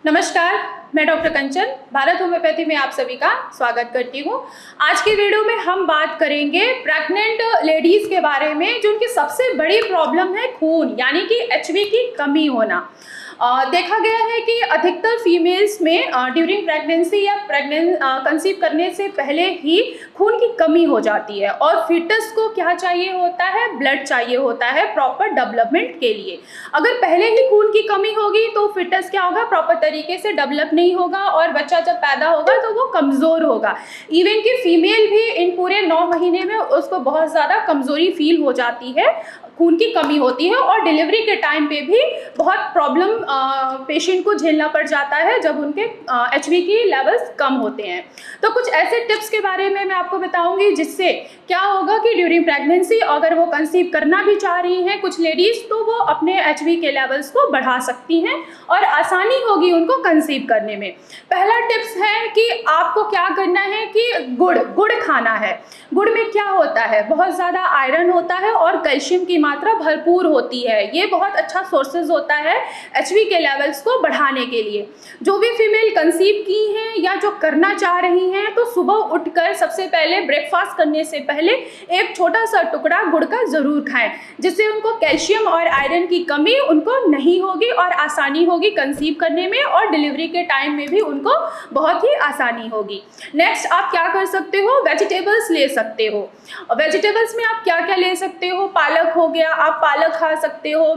नमस्कार, मैं डॉक्टर कंचन भारत होम्योपैथी में आप सभी का स्वागत करती हूँ। आज की वीडियो में हम बात करेंगे प्रेग्नेंट लेडीज़ के बारे में, जो उनकी सबसे बड़ी प्रॉब्लम है खून यानी कि एचबी की कमी होना। देखा गया है कि अधिकतर फीमेल्स में ड्यूरिंग प्रेगनेंसी या कंसीव करने से पहले ही खून की कमी हो जाती है और फीटस को क्या चाहिए होता है, ब्लड चाहिए होता है प्रॉपर डेवलपमेंट के लिए। अगर पहले ही खून की कमी होगी तो फीटस क्या होगा, प्रॉपर तरीके से डेवलप नहीं होगा और बच्चा जब पैदा होगा तो वो कमज़ोर होगा। इवन कि फीमेल भी इन पूरे 9 महीने में उसको बहुत ज़्यादा कमज़ोरी फील हो जाती है, खून की कमी होती है और डिलीवरी के टाइम पे भी बहुत प्रॉब्लम पेशेंट को झेलना पड़ जाता है जब उनके एचबी की लेवल्स कम होते हैं। तो कुछ ऐसे टिप्स के बारे में मैं आपको बताऊंगी जिससे क्या होगा कि ड्यूरिंग प्रेगनेंसी अगर वो कंसीव करना भी चाह रही हैं कुछ लेडीज़, तो वो अपने एचबी के लेवल्स को बढ़ा सकती हैं और आसानी होगी उनको कंसीव करने में। पहला टिप्स है कि आपको क्या करना है कि गुड़ खाना है। गुड़ में क्या होता है, बहुत ज़्यादा आयरन होता है और कैल्शियम की मात्रा भरपूर होती है। ये बहुत अच्छा सोर्सेज होता है एचबी के लेवल्स को बढ़ाने के लिए। जो भी फीमेल कंसीव की हैं या जो करना चाह रही हैं तो सुबह उठकर सबसे पहले ब्रेकफास्ट करने से पहले एक छोटा सा टुकड़ा गुड़ का ज़रूर खाएं, जिससे उनको कैल्शियम और आयरन की कमी उनको नहीं होगी और आसानी होगी कंसीव करने में और डिलीवरी के टाइम में भी उनको बहुत ही आसानी होगी। नेक्स्ट आप क्या कर सकते हो, वेजिटेबल्स ले सकते हो। वेजिटेबल्स में आप क्या क्या ले सकते हो, पालक हो गया, आप पालक खा सकते हो,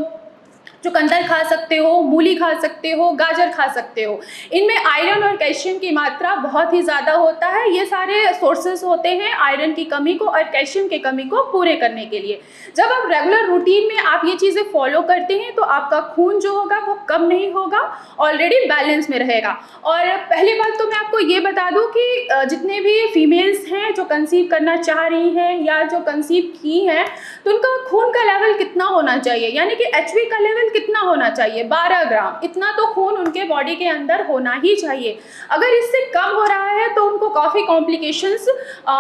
चुकंदर खा सकते हो, मूली खा सकते हो, गाजर खा सकते हो। इनमें आयरन और कैल्शियम की मात्रा बहुत ही ज़्यादा होता है। ये सारे सोर्सेस होते हैं आयरन की कमी को और कैल्शियम की कमी को पूरे करने के लिए। जब आप रेगुलर रूटीन में आप ये चीज़ें फॉलो करते हैं तो आपका खून जो होगा वो कम नहीं होगा, ऑलरेडी बैलेंस में रहेगा। और पहली बात तो मैं आपको ये बता दूं कि जितने भी फीमेल्स हैं जो कंसीव करना चाह रही हैं या जो कंसीव की हैं, तो उनका खून का लेवल कितना होना चाहिए, यानी कि एचबी का लेवल कितना होना चाहिए, 12 ग्राम। इतना तो खून उनके बॉडी के अंदर होना ही चाहिए। अगर इससे कम हो रहा है तो उनको काफ़ी कॉम्प्लिकेशंस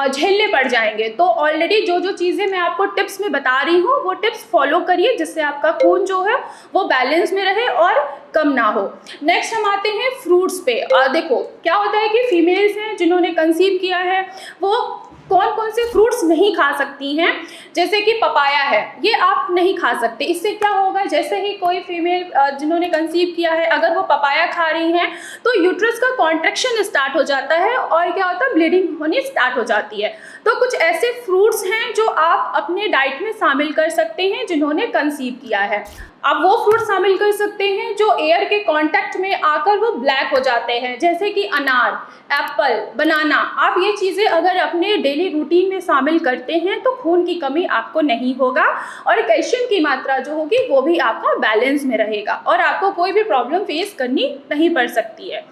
झेलने पड़ जाएंगे। तो ऑलरेडी जो जो चीज़ें मैं आपको टिप्स में बता रही हूँ वो टिप्स फॉलो करिए, जिससे आपका खून जो है वो बैलेंस में रहे और कम ना हो। नेक्स्ट हम आते हैं फ्रूट्स पे। देखो क्या होता है कि फीमेल्स हैं जिन्होंने कंसीव किया है वो कौन कौन से फ्रूट्स नहीं खा सकती हैं, जैसे कि पपाया है, ये आप नहीं खा सकते। इससे क्या होगा, जैसे ही कोई फीमेल जिन्होंने कंसीव किया है अगर वो पपाया खा रही हैं तो यूट्रस का कॉन्ट्रैक्शन स्टार्ट हो जाता है और क्या होता है, ब्लीडिंग होनी स्टार्ट हो जाती है। तो कुछ ऐसे फ्रूट्स हैं जो आप अपने डाइट में शामिल कर सकते हैं जिन्होंने कंसीव किया है। आप वो फ्रूट शामिल कर सकते हैं जो एयर के कांटेक्ट में आकर वो ब्लैक हो जाते हैं, जैसे कि अनार, एप्पल, बनाना। आप ये चीज़ें अगर अपने डेली रूटीन में शामिल करते हैं तो खून की कमी आपको नहीं होगा और कैल्शियम की मात्रा जो होगी वो भी आपका बैलेंस में रहेगा और आपको कोई भी प्रॉब्लम फेस करनी नहीं पड़ सकती है।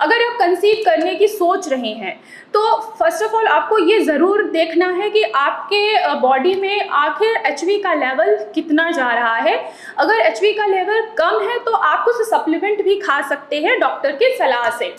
अगर आप कंसीव करने की सोच रहे हैं तो फर्स्ट ऑफ ऑल आपको ये ज़रूर देखना है कि आपके बॉडी में आखिर एचबी का लेवल कितना जा रहा है। अगर एचबी का लेवल कम है तो आप कुछ सप्लीमेंट भी खा सकते हैं डॉक्टर की सलाह से।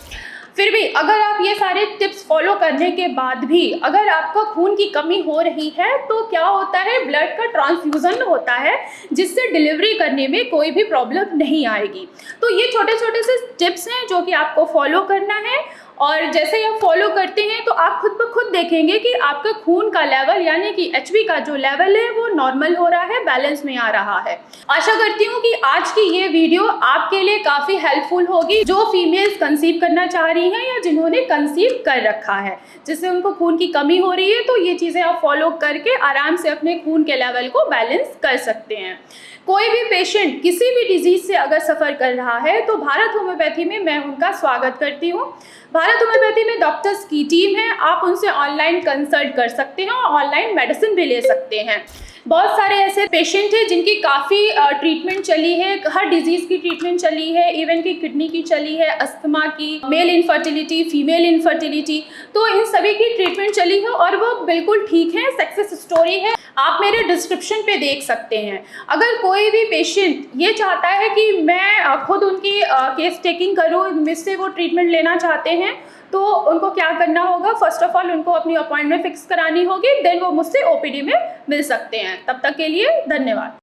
फिर भी अगर आप ये सारे टिप्स फॉलो करने के बाद भी अगर आपको खून की कमी हो रही है तो क्या होता है, ब्लड का ट्रांसफ्यूज़न होता है जिससे डिलीवरी करने में कोई भी प्रॉब्लम नहीं आएगी। तो ये छोटे छोटे से टिप्स हैं जो कि आपको फॉलो करना है और जैसे ही आप फॉलो करते हैं तो आप खुद ब खुद देखेंगे कि आपका खून का लेवल यानी कि एचबी का जो लेवल है वो नॉर्मल हो रहा है, बैलेंस में आ रहा है। आशा करती हूँ कि आज की ये वीडियो आपके लिए काफ़ी हेल्पफुल होगी जो फीमेल्स कंसीव करना चाह रही हैं या जिन्होंने कंसीव कर रखा है, जिससे उनको खून की कमी हो रही है। तो ये चीज़ें आप फॉलो करके आराम से अपने खून के लेवल को बैलेंस कर सकते हैं। कोई भी पेशेंट किसी भी डिजीज़ से अगर सफ़र कर रहा है तो भारत होम्योपैथी में मैं उनका स्वागत करती हूँ। भारत होम्योपैथी में डॉक्टर्स की टीम है, आप उनसे ऑनलाइन कंसल्ट कर सकते हैं और ऑनलाइन मेडिसिन भी ले सकते हैं। बहुत सारे ऐसे पेशेंट हैं जिनकी काफ़ी ट्रीटमेंट चली है, हर डिजीज़ की ट्रीटमेंट चली है, इवन की किडनी की चली है, अस्थमा की, मेल इनफर्टिलिटी, फीमेल इनफर्टिलिटी, तो इन सभी की ट्रीटमेंट चली है और वो बिल्कुल ठीक है, सक्सेस स्टोरी है। आप मेरे डिस्क्रिप्शन पे देख सकते हैं। अगर कोई भी पेशेंट ये चाहता है कि मैं खुद उनकी केस टेकिंग करूँ, मुझसे वो ट्रीटमेंट लेना चाहते हैं, तो उनको क्या करना होगा, फर्स्ट ऑफ ऑल उनको अपनी अपॉइंटमेंट फिक्स करानी होगी, देन वो मुझसे ओपीडी में मिल सकते हैं। तब तक के लिए धन्यवाद।